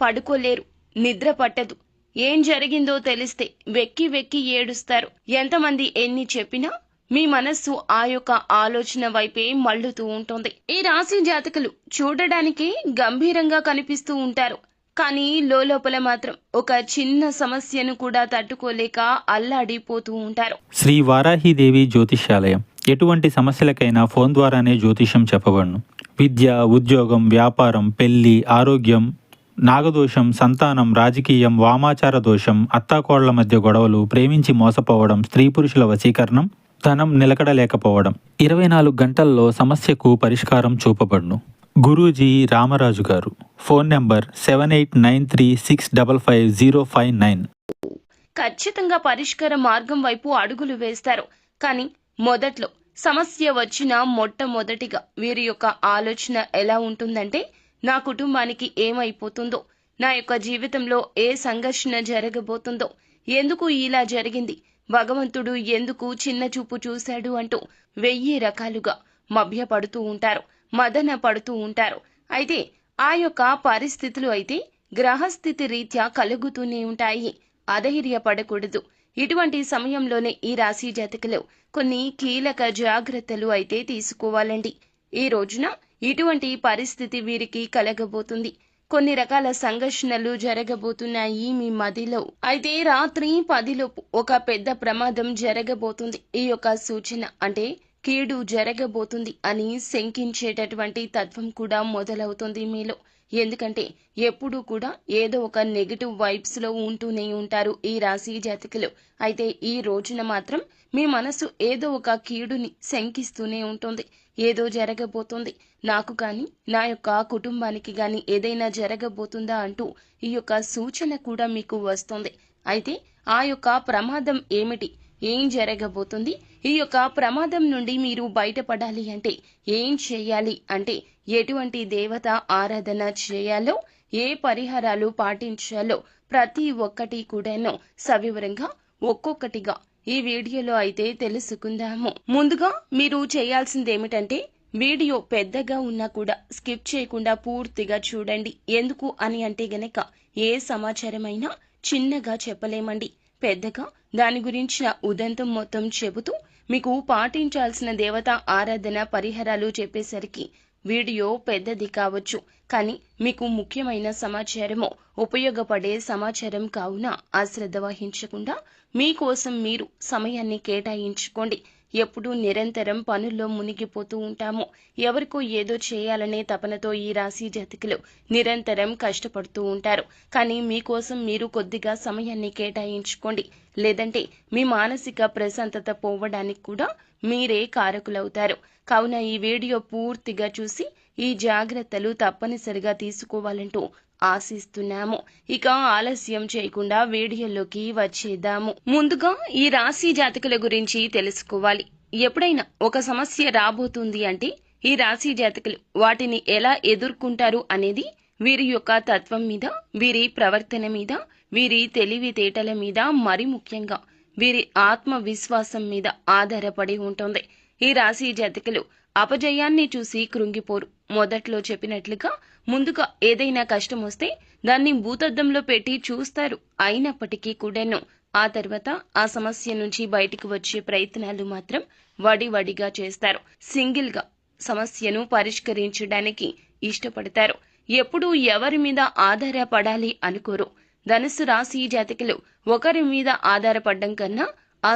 పడుకోలేరు, నిద్ర పట్టదు. ఏం జరిగిందో తెలిస్తే వెక్కి వెక్కి ఏడుస్తారు. ఎంతమంది ఎన్ని చెప్పినా మీ మనస్సు ఆ యొక్క ఆలోచన వైపే మళ్ళుతూ ఉంటుంది. ఈ రాశి జాతకులు చూడడానికి గంభీరంగా కనిపిస్తూ ఉంటారు. కానీ లోపల మాత్రం ఒక చిన్న సమస్యను కూడా తట్టుకోలేక అల్లాడిపోతూ ఉంటారు. శ్రీ వారాహిదేవి జ్యోతిష్యాలయం ఎటువంటి సమస్యలకైనా ఫోన్ ద్వారానే జ్యోతిష్యం చెప్పబడును. విద్య, ఉద్యోగం, వ్యాపారం, పెళ్లి, ఆరోగ్యం, నాగదోషం, సంతానం, రాజకీయం, వామాచార దోషం, అత్తాకోళ్ల మధ్య గొడవలు, ప్రేమించి మోసపోవడం, స్త్రీ పురుషుల వశీకరణం, ధనం నిలకడలేకపోవడం 24 గంటల్లో సమస్యకు పరిష్కారం చూపబడును. గురూజీ రామరాజు గారు. Phone number 7893655059. ఖచ్చితంగా పరిష్కార మార్గం వైపు అడుగులు వేస్తారు. కానీ మొదట్లో సమస్య వచ్చిన మొట్టమొదటిగా వీరి యొక్క ఆలోచన ఎలా ఉంటుందంటే, నా కుటుంబానికి ఏమైపోతుందో, నా యొక్క జీవితంలో ఏ సంఘర్షణ జరగబోతుందో, ఎందుకు ఇలా జరిగింది, భగవంతుడు ఎందుకు చిన్న చూపు చూశాడు అంటూ 1000 రకాలుగా మభ్యపడుతూ ఉంటారు, మదన పడుతూ ఉంటారు. అయితే ఆ యొక్క పరిస్థితులు అయితే గ్రహస్థితి రీత్యా కలుగుతూనే ఉంటాయి. అధైర్యపడకూడదు. ఇటువంటి సమయంలోనే ఈ రాశి జాతకులు కొన్ని కీలక జాగ్రత్తలు అయితే తీసుకోవాలండి. ఈ రోజున ఇటువంటి పరిస్థితి వీరికి కలగబోతుంది. కొన్ని రకాల సంఘర్షణలు జరగబోతున్నాయి మీ మదిలో. అయితే రాత్రి 10 లోపు ఒక పెద్ద ప్రమాదం జరగబోతుంది. ఈ యొక్క సూచన అంటే కీడు జరగబోతుంది అని శంకించేటటువంటి తత్వం కూడా మొదలవుతుంది మీలో. ఎందుకంటే ఎప్పుడూ కూడా ఏదో ఒక నెగిటివ్ వైబ్స్ లో ఉంటూనే ఉంటారు ఈ రాశి జాతకులు. అయితే ఈ రోజున మాత్రం మీ మనసు ఏదో ఒక కీడుని శంకిస్తూనే ఉంటుంది. ఏదో జరగబోతుంది, నాకు కానీ నా యొక్క కుటుంబానికి గాని ఏదైనా జరగబోతుందా అంటూ ఈ యొక్క సూచన కూడా మీకు వస్తుంది. అయితే ఆ యొక్క ప్రమాదం ఏమిటి, ఏం జరగబోతుంది, ఈ యొక్క ప్రమాదం నుండి మీరు బయటపడాలి అంటే ఏం చేయాలి అంటే, ఎటువంటి దేవత ఆరాధన చేయాలో, ఏ పరిహారాలు పాటించాలో ప్రతి ఒక్కటి కూడాను సవివరంగా ఒక్కొక్కటిగా ఈ వీడియోలో అయితే తెలుసుకుందాము. ముందుగా మీరు చేయాల్సిందేమిటంటే, వీడియో పెద్దగా ఉన్నా కూడా స్కిప్ చేయకుండా పూర్తిగా చూడండి. ఎందుకు అని అంటే గనక ఏ సమాచారమైనా చిన్నగా చెప్పలేమండి. పెద్దగా దాని గురించిన ఉదంతం మొత్తం చెబుతూ మీకు పాటించాల్సిన దేవత ఆరాధన పరిహారాలు చెప్పేసరికి వీడియో పెద్దది కావచ్చు. కానీ మీకు ముఖ్యమైన సమాచారము, ఉపయోగపడే సమాచారం కావున అశ్రద్ధ వహించకుండా మీకోసం మీరు సమయాన్ని కేటాయించుకోండి. ఎప్పుడూ నిరంతరం పనుల్లో మునిగిపోతూ ఉంటాము. ఎవరికో ఏదో చేయాలనే తపనతో ఈ రాశి జాతకులు నిరంతరం కష్టపడుతూ ఉంటారు. కానీ మీకోసం మీరు కొద్దిగా సమయాన్ని కేటాయించుకోండి. లేదంటే మీ మానసిక ప్రశాంతత పోవడానికి కూడా మీరే కారకులవుతారు. కావున ఈ వీడియో పూర్తిగా చూసి ఈ జాగ్రత్తలు తప్పనిసరిగా తీసుకోవాలంటూ ఆశిస్తున్నాము. ఇక ఆలస్యం చేయకుండా వీడియోలోకి వచ్చేద్దాము. ముందుగా ఈ రాశి జాతకుల గురించి తెలుసుకోవాలి. ఎప్పుడైనా ఒక సమస్య రాబోతుంది అంటే ఈ రాశి జాతకులు వాటిని ఎలా ఎదుర్కొంటారు అనేది వీరి యొక్క తత్వం మీద, వీరి ప్రవర్తన మీద, వీరి తెలివితేటల మీద, మరి ముఖ్యంగా వీరి ఆత్మవిశ్వాసం మీద ఆధారపడి ఉంటుంది. ఈ రాశి జాతకులు అపజయాన్ని చూసి కృంగిపోరు. మొదట్లో చెప్పినట్లుగా ముందుగా ఏదైనా కష్టం వస్తే దాన్ని భూతద్దంలో పెట్టి చూస్తారు. అయినప్పటికీ కూడాను ఆ తర్వాత ఆ సమస్య నుంచి బయటికి వచ్చే ప్రయత్నాలు మాత్రం వడివడిగా చేస్తారు. సింగిల్ గా సమస్యను పరిష్కరించడానికి ఇష్టపడతారు. ఎప్పుడూ ఎవరి మీద ఆధారపడాలి అనుకోరు. ధనుస్సు రాశి జాతకులు ఒకరి మీద ఆధారపడడం కన్నా ఆ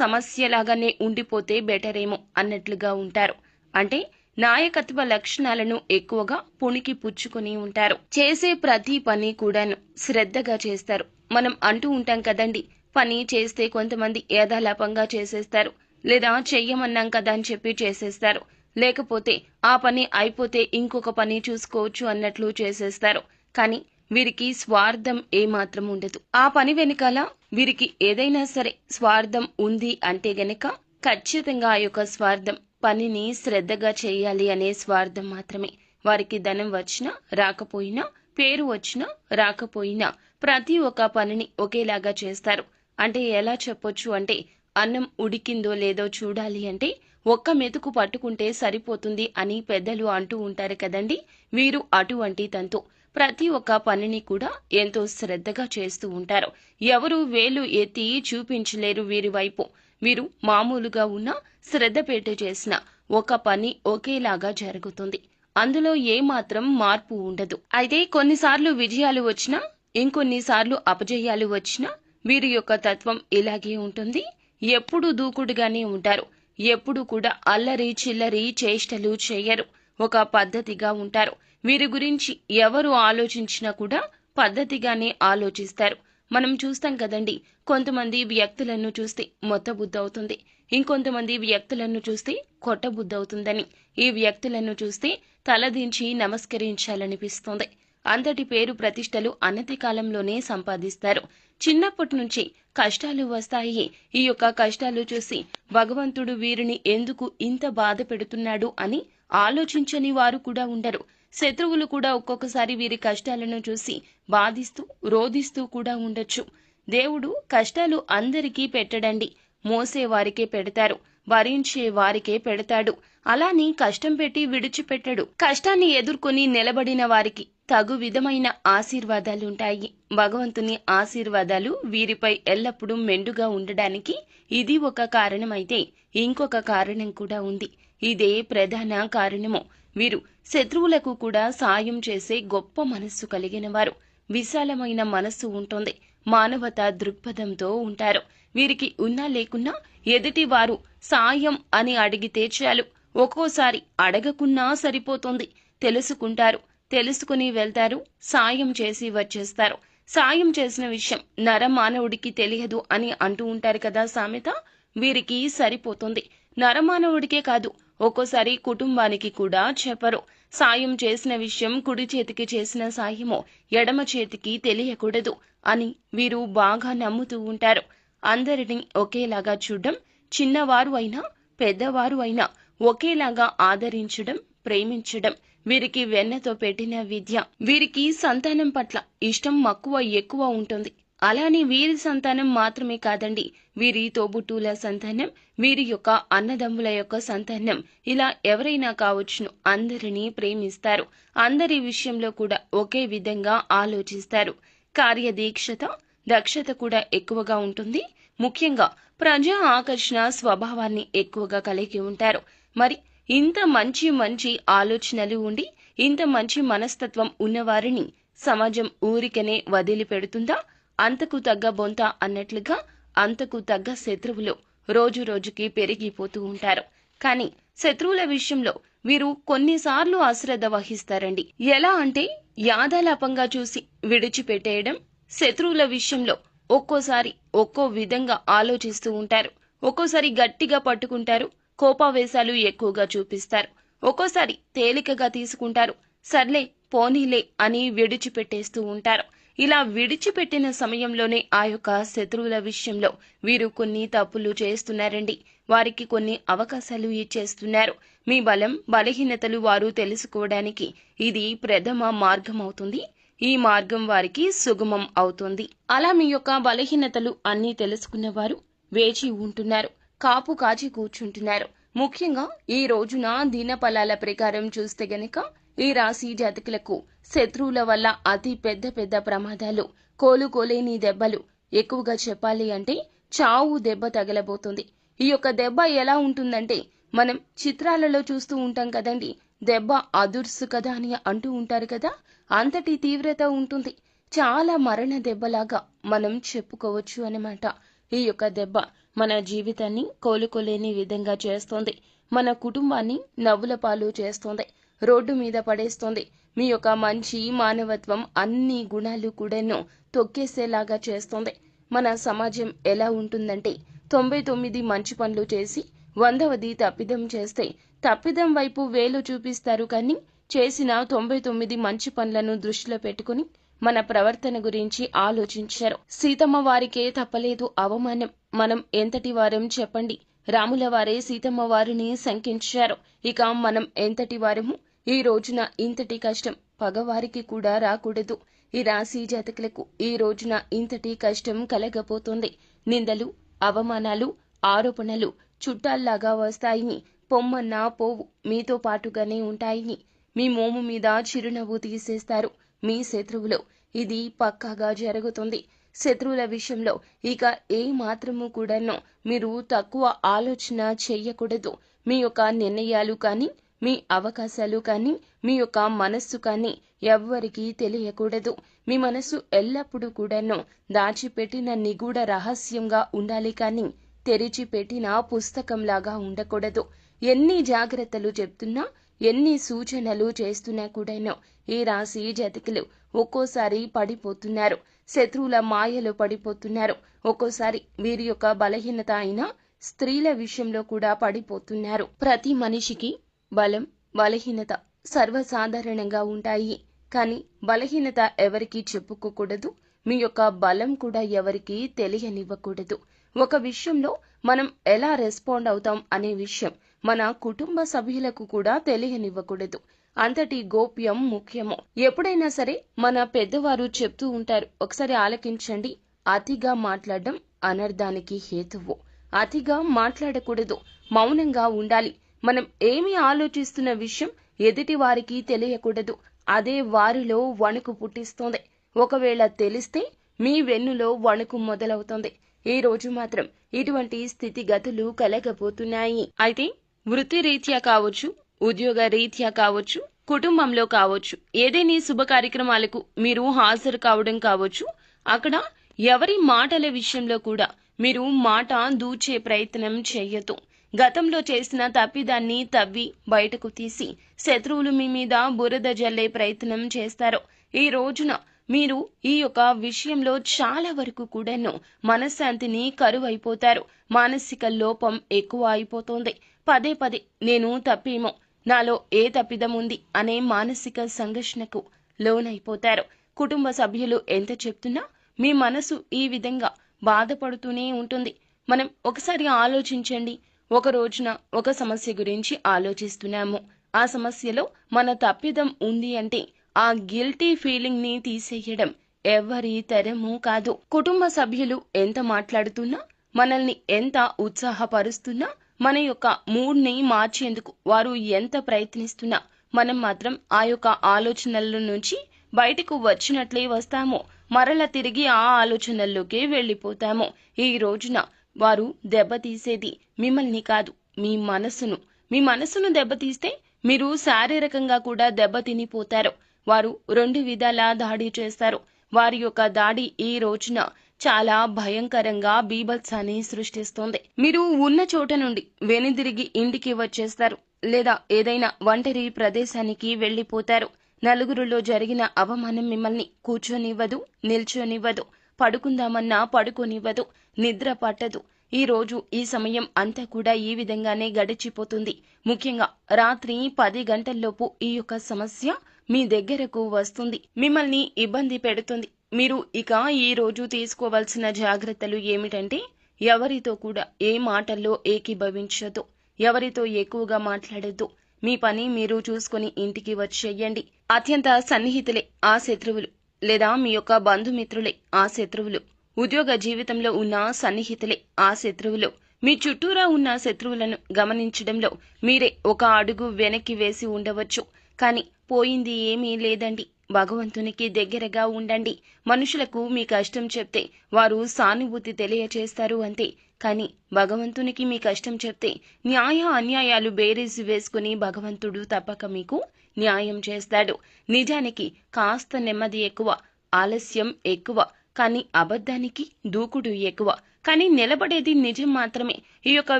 సమస్యలాగానే ఉండిపోతే బెటరేమో అన్నట్లుగా ఉంటారు. అంటే నాయకత్వ లక్షణాలను ఎక్కువగా పుణికి పుచ్చుకొని ఉంటారు. చేసే ప్రతి పని కూడాను శ్రద్ధగా చేస్తారు. మనం అంటూ ఉంటాం కదండి, పని చేస్తే కొంతమంది యథాలాపంగా చేసేస్తారు, లేదా చెయ్యమన్నాం కదా అని చెప్పి చేసేస్తారు, లేకపోతే ఆ పని అయిపోతే ఇంకొక పని చూసుకోవచ్చు అన్నట్లు చేసేస్తారు. కానీ వీరికి స్వార్థం ఏమాత్రం ఉండదు. ఆ పని వెనకాల వీరికి ఏదైనా సరే స్వార్థం ఉంది అంటే గనక ఖచ్చితంగా ఆ యొక్క స్వార్థం పనిని శ్రద్ధగా చేయాలి అనే స్వార్థం మాత్రమే. వారికి ధనం వచ్చినా రాకపోయినా, పేరు వచ్చినా రాకపోయినా ప్రతి ఒక్క పనిని ఒకేలాగా చేస్తారు. అంటే ఎలా చెప్పొచ్చు అంటే, అన్నం ఉడికిందో లేదో చూడాలి అంటే ఒక్క మెతుకు పట్టుకుంటే సరిపోతుంది అని పెద్దలు అంటూ ఉంటారు కదండి. వీరు అటువంటి తంతు. ప్రతి ఒక్క పనిని కూడా ఎంతో శ్రద్ధగా చేస్తూ ఉంటారు. ఎవరు వేలు ఎత్తి చూపించలేరు వీరి వైపు. వీరు మామూలుగా ఉన్న శ్రద్ధ పెట్టి చేసిన ఒక పని ఒకేలాగా జరుగుతుంది. అందులో ఏమాత్రం మార్పు ఉండదు. అయితే కొన్నిసార్లు విజయాలు వచ్చినా, ఇంకొన్నిసార్లు అపజయాలు వచ్చినా వీరి యొక్క తత్వం ఇలాగే ఉంటుంది. ఎప్పుడూ దూకుడుగానే ఉంటారు. ఎప్పుడు కూడా అల్లరి చిల్లరి చేష్టలు చేయరు. ఒక పద్ధతిగా ఉంటారు. వీరి గురించి ఎవరు ఆలోచించినా కూడా పద్ధతిగానే ఆలోచిస్తారు. మనం చూస్తాం కదండి, కొంతమంది వ్యక్తులను చూస్తే మొత్తబుద్ధి అవుతుంది, ఇంకొంతమంది వ్యక్తులను చూస్తే కొట్టబుద్ధి అవుతుందని. ఈ వ్యక్తులను చూస్తే తలదించి నమస్కరించాలనిపిస్తుంది. అంతటి పేరు ప్రతిష్టలు అనతి కాలంలోనే సంపాదిస్తారు. చిన్నప్పటి నుంచి కష్టాలు వస్తాయి. ఈ యొక్క కష్టాలు చూసి భగవంతుడు వీరిని ఎందుకు ఇంత బాధ పెడుతున్నాడు అని ఆలోచించని వారు కూడా ఉండరు. శత్రువులు కూడా ఒక్కొక్కసారి వీరి కష్టాలను చూసి బాధిస్తూ రోధిస్తూ కూడా ఉండొచ్చు. దేవుడు కష్టాలు అందరికీ పెట్టడండి, మోసే వారికే పెడతారు, భరించే వారికే పెడతాడు. అలాని కష్టం పెట్టి విడిచిపెట్టడు. కష్టాన్ని ఎదుర్కొని నిలబడిన వారికి తగు విధమైన ఆశీర్వాదాలుంటాయి. భగవంతుని ఆశీర్వాదాలు వీరిపై ఎల్లప్పుడూ మెండుగా ఉండడానికి ఇది ఒక కారణమైతే, ఇంకొక కారణం కూడా ఉంది. ఇదే ప్రధాన కారణము. వీరు శత్రువులకు కూడా సాయం చేసే గొప్ప మనస్సు కలిగిన వారు. విశాలమైన మనస్సు ఉంటుంది. మానవతా దృక్పథంతో ఉంటారు. వీరికి ఉన్నా లేకున్నా ఎదుటి వారు సాయం అని అడిగితే చాలు. ఒక్కోసారి అడగకున్నా సరిపోతుంది. తెలుసుకుంటారు, తెలుసుకుని వెళ్తారు, సాయం చేసి వచ్చేస్తారు. సాయం చేసిన విషయం నరమానవుడికి తెలియదు అని అంటూ ఉంటారు కదా సామెత. వీరికి సరిపోతుంది. నరమానవుడికే కాదు, ఒక్కోసారి కుటుంబానికి కూడా చెప్పరు. సాయం చేసిన విషయం కుడి చేతికి చేసిన సాయమో ఎడమ చేతికి తెలియకూడదు అని వీరు బాగా నమ్ముతూ ఉంటారు. అందరినీ ఒకేలాగా చూడడం, చిన్నవారు అయినా పెద్దవారు అయినా ఒకేలాగా ఆదరించడం, ప్రేమించడం వీరికి వెన్నతో పెట్టిన విద్య. వీరికి సంతానం పట్ల ఇష్టం మక్కువ ఎక్కువ ఉంటుంది. అలానే వీరి సంతానం మాత్రమే కాదండి, వీరి తోబుట్టువుల సంతానం, వీరి యొక్క అన్నదమ్ముల యొక్క సంతానం, ఇలా ఎవరైనా కావచ్చును, అందరినీ ప్రేమిస్తారు. అందరి విషయంలో కూడా ఒకే విధంగా ఆలోచిస్తారు. కార్యదీక్షత, దక్షత కూడా ఎక్కువగా ఉంటుంది. ముఖ్యంగా ప్రజా ఆకర్షణ స్వభావాన్ని ఎక్కువగా కలిగి ఉంటారు. మరి ఇంత మంచి మంచి ఆలోచనలు ఉండి, ఇంత మంచి మనస్తత్వం ఉన్నవారిని సమాజం ఊరికనే వదిలిపెడుతుందా? అంతకు తగ్గ బొంత అన్నట్లుగా అంతకు తగ్గ శత్రువులు రోజు రోజుకి పెరిగిపోతూ ఉంటారు. కానీ శత్రువుల విషయంలో వీరు కొన్నిసార్లు అశ్రద్ధ వహిస్తారండి. ఎలా అంటే యాదాలాపంగా చూసి విడిచిపెట్టేయడం. శత్రువుల విషయంలో ఒక్కోసారి ఒక్కో విధంగా ఆలోచిస్తూ ఉంటారు. ఒక్కోసారి గట్టిగా పట్టుకుంటారు, కోపావేశాలు ఎక్కువగా చూపిస్తారు. ఒక్కోసారి తేలికగా తీసుకుంటారు, సర్లే పోనీలే అని విడిచిపెట్టేస్తూ ఉంటారు. ఇలా విడిచిపెట్టిన సమయంలోనే ఆ యొక్క శత్రువుల విషయంలో వీరు కొన్ని తప్పులు చేస్తున్నారండి. వారికి కొన్ని అవకాశాలు ఇచ్చేస్తున్నారు. మీ బలం బలహీనతలు వారు తెలుసుకోవడానికి ఇది ప్రథమ మార్గం అవుతుంది. ఈ మార్గం వారికి సుగమం అవుతుంది. అలా మీ యొక్క బలహీనతలు అన్నీ తెలుసుకున్నవారు వేచి ఉంటున్నారు, కాపు కాచి కూర్చుంటున్నారు. ముఖ్యంగా ఈ రోజున దినఫలాల ప్రకారం చూస్తే గనక ఈ రాశి జాతకులకు శత్రువుల వల్ల అతి పెద్ద పెద్ద ప్రమాదాలు, కోలుకోలేని దెబ్బలు, ఎక్కువగా చెప్పాలి అంటే చావు దెబ్బ తగలబోతుంది. ఈ యొక్క దెబ్బ ఎలా ఉంటుందంటే, మనం చిత్రాలలో చూస్తూ ఉంటాం కదండి, దెబ్బ అదుర్సు కదా అని అంటూ ఉంటారు కదా, అంతటి తీవ్రత ఉంటుంది. చాలా మరణ దెబ్బలాగా మనం చెప్పుకోవచ్చు అన్నమాట. ఈ యొక్క దెబ్బ మన జీవితాన్ని కోలుకోలేని విధంగా చేస్తోంది. మన కుటుంబాన్ని నవ్వుల పాలు చేస్తోంది, రోడ్డు మీద పడేస్తోంది. మీ యొక్క మంచి మానవత్వం అన్ని గుణాలు కూడాను తొక్కేసేలాగా చేస్తోంది. మన సమాజం ఎలా ఉంటుందంటే, 99 మంచి పనులు చేసి 100వది తప్పిదం చేస్తే తప్పిదం వైపు వేలు చూపిస్తారు, కానీ చేసిన 99 మంచి పనులను దృష్టిలో పెట్టుకుని మన ప్రవర్తన గురించి ఆలోచించారు. సీతమ్మ వారికే తప్పలేదు అవమానం. మనం ఎంతటి వారం చెప్పండి? రాముల వారే సీతమ్మ వారిని శంకించారు. ఇక మనం ఎంతటి వారము? ఈ రోజున ఇంతటి కష్టం పగవారికి కూడా రాకూడదు. ఈ రాశి జాతకులకు ఈ రోజున ఇంతటి కష్టం కలగబోతోంది. నిందలు, అవమానాలు, ఆరోపణలు చుట్టాల్లాగా వస్తాయి. పొమ్మన్నా పోవు, మీతో పాటుగానే ఉంటాయి. మీ మోము మీద చిరునవ్వు తీసేస్తారు. మీ శత్రువులు. ఇది పక్కాగా జరుగుతుంది. శత్రువుల విషయంలో ఇక ఏ మాత్రము కూడాను మీరు తక్కువ ఆలోచన చెయ్యకూడదు. మీ యొక్క నిర్ణయాలు కానీ, మీ అవకాశాలు కానీ, మీ యొక్క మనస్సు కానీ ఎవ్వరికీ తెలియకూడదు. మీ మనసు ఎల్లప్పుడూ కూడాను దాచిపెట్టిన నిగూఢ రహస్యంగా ఉండాలి కానీ తెరిచిపెట్టిన పుస్తకంలాగా ఉండకూడదు. ఎన్ని జాగ్రత్తలు చెప్తున్నా, ఎన్ని సూచనలు చేస్తున్నా కూడాను ఈ రాశి జాతకులు ఒక్కోసారి పడిపోతున్నారు. శత్రువుల మాయలో పడిపోతున్నారు. ఒక్కోసారి వీరి యొక్క బలహీనత అయిన స్త్రీల విషయంలో కూడా పడిపోతున్నారు. ప్రతి మనిషికి బలం, బలహీనత సర్వసాధారణంగా ఉంటాయి. కానీ బలహీనత ఎవరికీ చెప్పుకోకూడదు. మీ యొక్క బలం కూడా ఎవరికీ తెలియనివ్వకూడదు. ఒక విషయంలో మనం ఎలా రెస్పాండ్ అవుతాం అనే విషయం మన కుటుంబ సభ్యులకు కూడా తెలియనివ్వకూడదు. అంతటి గోప్యం ముఖ్యము. ఎప్పుడైనా సరే మన పెద్దవారు చెప్తూ ఉంటారు, ఒకసారి ఆలకించండి. అతిగా మాట్లాడడం అనర్థానికి హేతువు. అతిగా మాట్లాడకూడదు, మౌనంగా ఉండాలి. మనం ఏమి ఆలోచిస్తున్న విషయం ఎదుటి వారికి తెలియకూడదు. అదే వారిలో వణుకు పుట్టిస్తోంది. ఒకవేళ తెలిస్తే మీ వెన్నులో వణుకు మొదలవుతుంది. ఈ రోజు మాత్రం ఇటువంటి స్థితిగతులు కలగబోతున్నాయి. అయితే వృత్తి రీత్యా కావచ్చు, ఉద్యోగ రీత్యా కావచ్చు, కుటుంబంలో కావచ్చు, ఏదైనా శుభ కార్యక్రమాలకు మీరు హాజరు కావడం కావచ్చు, అక్కడ ఎవరి మాటల విషయంలో కూడా మీరు మాట దూచే ప్రయత్నం చేయొద్దు. గతంలో చేసిన తప్పిదాన్ని తవ్వి బయటకు తీసి శత్రువులు మీ మీద బురద జల్లే ప్రయత్నం చేస్తారు. ఈ రోజున మీరు ఈ యొక్క విషయంలో చాలా వరకు కూడాను మనశ్శాంతిని కరువైపోతారు. మానసిక లోపం ఎక్కువ అయిపోతుంది. పదే పదే నేను తప్పేమో, నాలో ఏ తప్పిదం ఉంది అనే మానసిక సంఘర్షణకు లోనైపోతారు. కుటుంబ సభ్యులు ఎంత చెప్తున్నా మీ మనసు ఈ విధంగా బాధపడుతూనే ఉంటుంది. మనం ఒకసారి ఆలోచించండి. ఒక రోజున ఒక సమస్య గురించి ఆలోచిస్తున్నాము. ఆ సమస్యలో మన తప్పిదం ఉంది అంటే ఆ గిల్టీ ఫీలింగ్ ని తీసేయడం ఎవరి తరమూ కాదు. కుటుంబ సభ్యులు ఎంత మాట్లాడుతున్నా, మనల్ని ఎంత ఉత్సాహపరుస్తున్నా, మన యొక్క మూడ్ ని మార్చేందుకు వారు ఎంత ప్రయత్నిస్తున్నా మనం మాత్రం ఆ యొక్క ఆలోచనల నుంచి బయటకు వచ్చినట్లే వస్తాము. మరల తిరిగి ఆ ఆలోచనల్లోకే వెళ్లిపోతాము. ఈ రోజున వారు దెబ్బతీసేది మిమ్మల్ని కాదు, మీ మనసును. మీ మనసును దెబ్బతీస్తే మీరు శారీరకంగా కూడా దెబ్బతినిపోతారు. వారు రెండు విధాలా దాడి చేస్తారు. వారి యొక్క దాడి ఈ రోజున చాలా భయంకరంగా బీభత్సాన్ని సృష్టిస్తోంది. మీరు ఉన్న చోట నుండి వెనుదిరిగి ఇంటికి వచ్చేస్తారు, లేదా ఏదైనా ఒంటరి ప్రదేశానికి వెళ్లిపోతారు. నలుగురిలో జరిగిన అవమానం మిమ్మల్ని కూర్చొనివ్వదు, నిల్చొనివ్వదు, పడుకుందామన్నా పడుకోనివ్వదు, నిద్ర పట్టదు. ఈ రోజు ఈ సమయం అంతా కూడా ఈ విధంగానే గడిచిపోతుంది. ముఖ్యంగా రాత్రి 10 గంటల్లోపు ఈ యొక్క సమస్య మీ దగ్గరకు వస్తుంది, మిమ్మల్ని ఇబ్బంది పెడుతుంది. మీరు ఇక ఈ రోజు తీసుకోవాల్సిన జాగ్రత్తలు ఏమిటంటే, ఎవరితో కూడా ఏ మాటల్లో ఏకీభవించొద్దు, ఎవరితో ఎక్కువగా మాట్లాడొద్దు. మీ పని మీరు చూసుకుని ఇంటికి వచ్చేయండి. అత్యంత సన్నిహితులే ఆ శత్రువులు, లేదా మీ యొక్క బంధుమిత్రులే ఆ శత్రువులు. ఉద్యోగ జీవితంలో ఉన్న సన్నిహితులే ఆ శత్రువులు. మీ చుట్టూరా ఉన్న శత్రువులను గమనించడంలో మీరే ఒక అడుగు వెనక్కి వేసి ఉండవచ్చు. కానీ పోయింది ఏమీ లేదండి. భగవంతునికి దగ్గరగా ఉండండి. మనుషులకు మీ కష్టం చెప్తే వారు సానుభూతి తెలియచేస్తారు అంతే. కానీ భగవంతునికి మీ కష్టం చెప్తే న్యాయ అన్యాయాలు బేరీజు వేసుకుని భగవంతుడు తప్పక మీకు న్యాయం చేస్తాడు. నిజానికి కాస్త నెమ్మది ఎక్కువ, ఆలస్యం ఎక్కువ, కానీ అబద్ధానికి దూకుడు ఎక్కువ. కానీ నిలబడేది నిజం మాత్రమే. ఈ యొక్క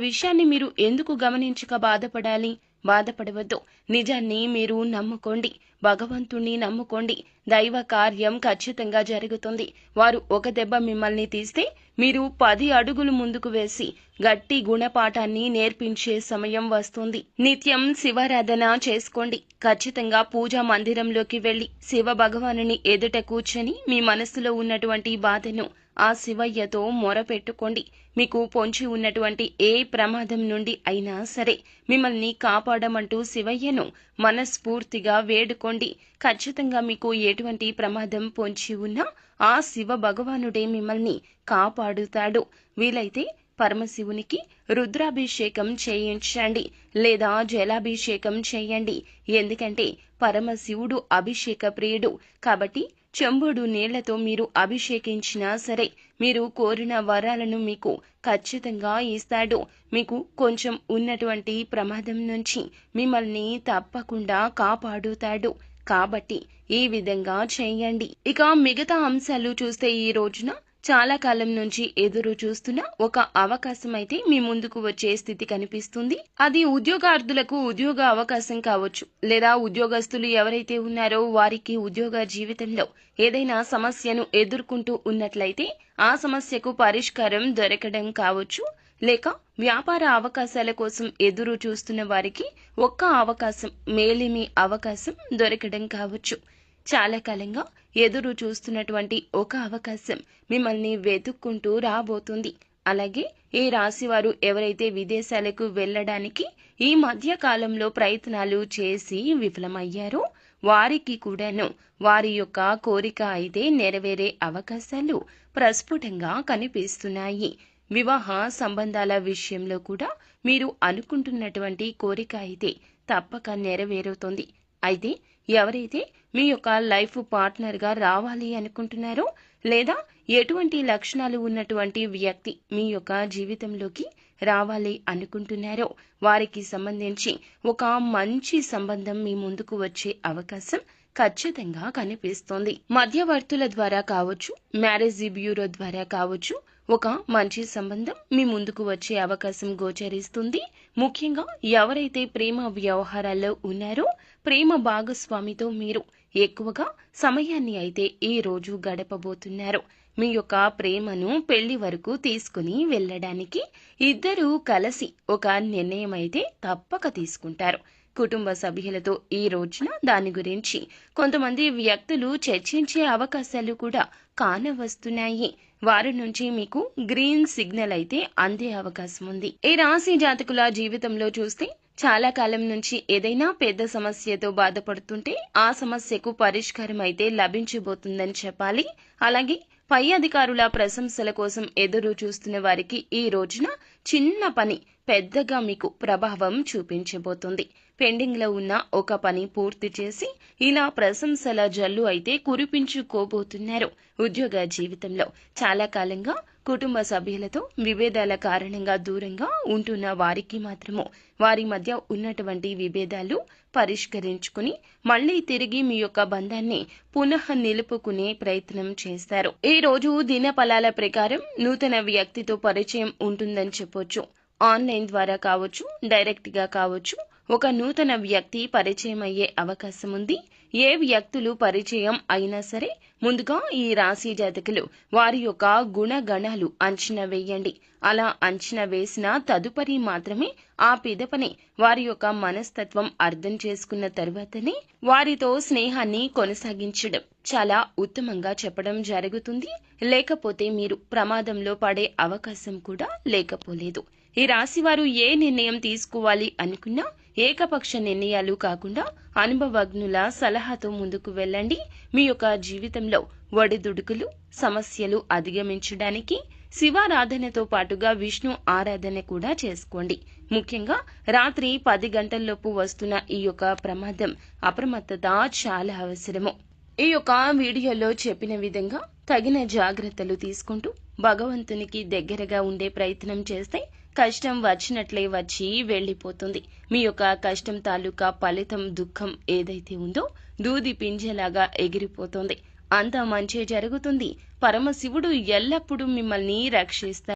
విషయాన్ని మీరు ఎందుకు గమనించక బాధపడాలి? బాధపడవద్దు. నిజాన్ని మీరు నమ్ముకోండి, భగవంతుణ్ణి నమ్ముకోండి. దైవ కార్యం ఖచ్చితంగా జరుగుతుంది. వారు ఒక దెబ్బ మిమ్మల్ని తీస్తే మీరు 10 అడుగులు ముందుకు వేసి గట్టి గుణపాఠాన్ని నేర్పించే సమయం వస్తుంది. నిత్యం శివారాధన చేసుకోండి. ఖచ్చితంగా పూజా మందిరంలోకి వెళ్లి శివ భగవానుని ఎదుట కూర్చొని మీ మనసులో ఉన్నటువంటి బాధను ఆ శివయ్యతో మొరపెట్టుకోండి. మీకు పొంచి ఉన్నటువంటి ఏ ప్రమాదం నుండి అయినా సరే మిమ్మల్ని కాపాడమంటూ శివయ్యను మనస్ఫూర్తిగా వేడుకోండి. ఖచ్చితంగా మీకు ఎటువంటి ప్రమాదం పొంచి ఉన్నా ఆ శివ భగవానుడే మిమ్మల్ని కాపాడుతాడు. వీలైతే పరమశివునికి రుద్రాభిషేకం చేయించండి, లేదా జలాభిషేకం చేయండి. ఎందుకంటే పరమశివుడు అభిషేక ప్రియుడు కాబట్టి చెంబుడు నీళ్లతో మీరు అభిషేకించినా సరే మీరు కోరిన వరాలను మీకు ఖచ్చితంగా ఇస్తాడు. మీకు కొంచెం ఉన్నటువంటి ప్రమాదం నుంచి మిమ్మల్ని తప్పకుండా కాపాడుతాడు. కాబట్టి ఈ విధంగా చేయండి. ఇక మిగతా అంశాలు చూస్తే ఈ రోజున చాలా కాలం నుంచి ఎదురు చూస్తున్న ఒక అవకాశం అయితే మీ ముందుకు వచ్చే స్థితి కనిపిస్తుంది. అది ఉద్యోగార్థులకు ఉద్యోగ అవకాశం కావచ్చు, లేదా ఉద్యోగస్తులు ఎవరైతే ఉన్నారో వారికి ఉద్యోగ జీవితంలో ఏదైనా సమస్యను ఎదుర్కొంటూ ఉన్నట్లయితే ఆ సమస్యకు పరిష్కారం దొరకడం కావచ్చు, లేక వ్యాపార అవకాశాల కోసం ఎదురు చూస్తున్న వారికి ఒక్క అవకాశం, మేలిమి అవకాశం దొరకడం కావచ్చు. చాలా కాలంగా ఎదురు చూస్తున్నటువంటి ఒక అవకాశం మిమ్మల్ని వెతుక్కుంటూ రాబోతుంది. అలాగే ఈ రాశి వారు ఎవరైతే విదేశాలకు వెళ్ళడానికి ఈ మధ్య కాలంలో ప్రయత్నాలు చేసి విఫలమయ్యారో వారికి కూడాను వారి యొక్క కోరిక అయితే నెరవేరే అవకాశాలు ప్రస్ఫుటంగా కనిపిస్తున్నాయి. వివాహ సంబంధాల విషయంలో కూడా మీరు అనుకుంటున్నటువంటి కోరిక అయితే తప్పక నెరవేరుతుంది. అయితే ఎవరైతే మీ యొక్క లైఫ్ పార్ట్నర్గా రావాలి అనుకుంటున్నారో, లేదా ఎటువంటి లక్షణాలు ఉన్నటువంటి వ్యక్తి మీ యొక్క జీవితంలోకి రావాలి అనుకుంటున్నారో వారికి సంబంధించి ఒక మంచి సంబంధం మీ ముందుకు వచ్చే అవకాశం ఖచ్చితంగా కనిపిస్తోంది. మధ్యవర్తుల ద్వారా కావచ్చు, మ్యారేజ్ బ్యూరో ద్వారా కావచ్చు, ఒక మంచి సంబంధం మీ ముందుకు వచ్చే అవకాశం గోచరిస్తుంది. ముఖ్యంగా ఎవరైతే ప్రేమ వ్యవహారాల్లో ఉన్నారో ప్రేమ భాగస్వామితో మీరు ఎక్కువగా సమయాన్ని అయితే ఈ రోజు గడపబోతున్నారు. మీ యొక్క ప్రేమను పెళ్లి వరకు తీసుకుని వెళ్ళడానికి ఇద్దరూ కలిసి ఒక నిర్ణయం అయితే తప్పక తీసుకుంటారు. కుటుంబ సభ్యులతో ఈ రోజున దాని గురించి కొంతమంది వ్యక్తులు చర్చించే అవకాశాలు కూడా కానవస్తున్నాయి. వారి నుంచి మీకు గ్రీన్ సిగ్నల్ అయితే అందే అవకాశం ఉంది. ఈ రాశి జాతకుల జీవితంలో చూస్తే చాలా కాలం నుంచి ఏదైనా పెద్ద సమస్యతో బాధపడుతుంటే ఆ సమస్యకు పరిష్కారం అయితే లభించబోతుందని చెప్పాలి. అలాగే పై అధికారుల ప్రశంసల కోసం ఎదురు చూస్తున్న వారికి ఈ రోజున చిన్న పని పెద్దగా మీకు ప్రభావం చూపించబోతుంది. పెండింగ్ లో ఉన్న ఒక పని పూర్తి చేసి ఇలా ప్రశంసల జల్లు అయితే కురిపించుకోబోతున్నారు. ఉద్యోగ జీవితంలో చాలా కాలంగా కుటుంబ సభ్యులతో విభేదాల కారణంగా దూరంగా ఉంటున్న వారికి మాత్రము వారి మధ్య ఉన్నటువంటి విభేదాలు పరిష్కరించుకుని మళ్లీ తిరిగి మీ యొక్క బంధాన్ని పునః నిలుపుకునే ప్రయత్నం చేస్తారు. ఈ రోజు దిన ఫలాల ప్రకారం నూతన వ్యక్తితో పరిచయం ఉంటుందని చెప్పొచ్చు. ఆన్లైన్ ద్వారా కావచ్చు, డైరెక్ట్ గా కావచ్చు, ఒక నూతన వ్యక్తి పరిచయం అయ్యే అవకాశం ఉంది. ఏ వ్యక్తులు పరిచయం అయినా సరే ముందుగా ఈ రాశి జాతకులు వారి యొక్క గుణగణాలు అంచనా వేయండి. అలా అంచనా వేసిన తదుపరి మాత్రమే ఆ పిదపని వారి యొక్క మనస్తత్వం అర్థం చేసుకున్న తర్వాతనే వారితో స్నేహాన్ని కొనసాగించడం చాలా ఉత్తమంగా చెప్పడం జరుగుతుంది. లేకపోతే మీరు ప్రమాదంలో పడే అవకాశం కూడా లేకపోలేదు. ఈ రాశి వారు ఏ నిర్ణయం తీసుకోవాలి అనుకున్నా ఏకపక్ష నిర్ణయాలు కాకుండా అనుభవజ్ఞుల సలహాతో ముందుకు వెళ్ళండి. మీ యొక్క జీవితంలో ఒడిదుడుకులు, సమస్యలు అధిగమించడానికి శివారాధనతో పాటుగా విష్ణు ఆరాధన కూడా చేసుకోండి. ముఖ్యంగా రాత్రి 10 గంటల్లోపు వస్తున్న ఈ యొక్క ప్రమాదం అప్రమత్తత చాలా అవసరము. ఈ యొక్క వీడియోలో చెప్పిన విధంగా తగిన జాగ్రత్తలు తీసుకుంటూ భగవంతునికి దగ్గరగా ఉండే ప్రయత్నం చేస్తే కష్టం వచ్చినట్లే వచ్చి వెళ్లిపోతుంది. మీ యొక్క కష్టం తాలూకా ఫలితం, దుఃఖం ఏదైతే ఉందో దూది పింజలాగా ఎగిరిపోతుంది. అంతా మంచి జరుగుతుంది. పరమశివుడు ఎల్లప్పుడూ మిమ్మల్ని రక్షిస్తాడు.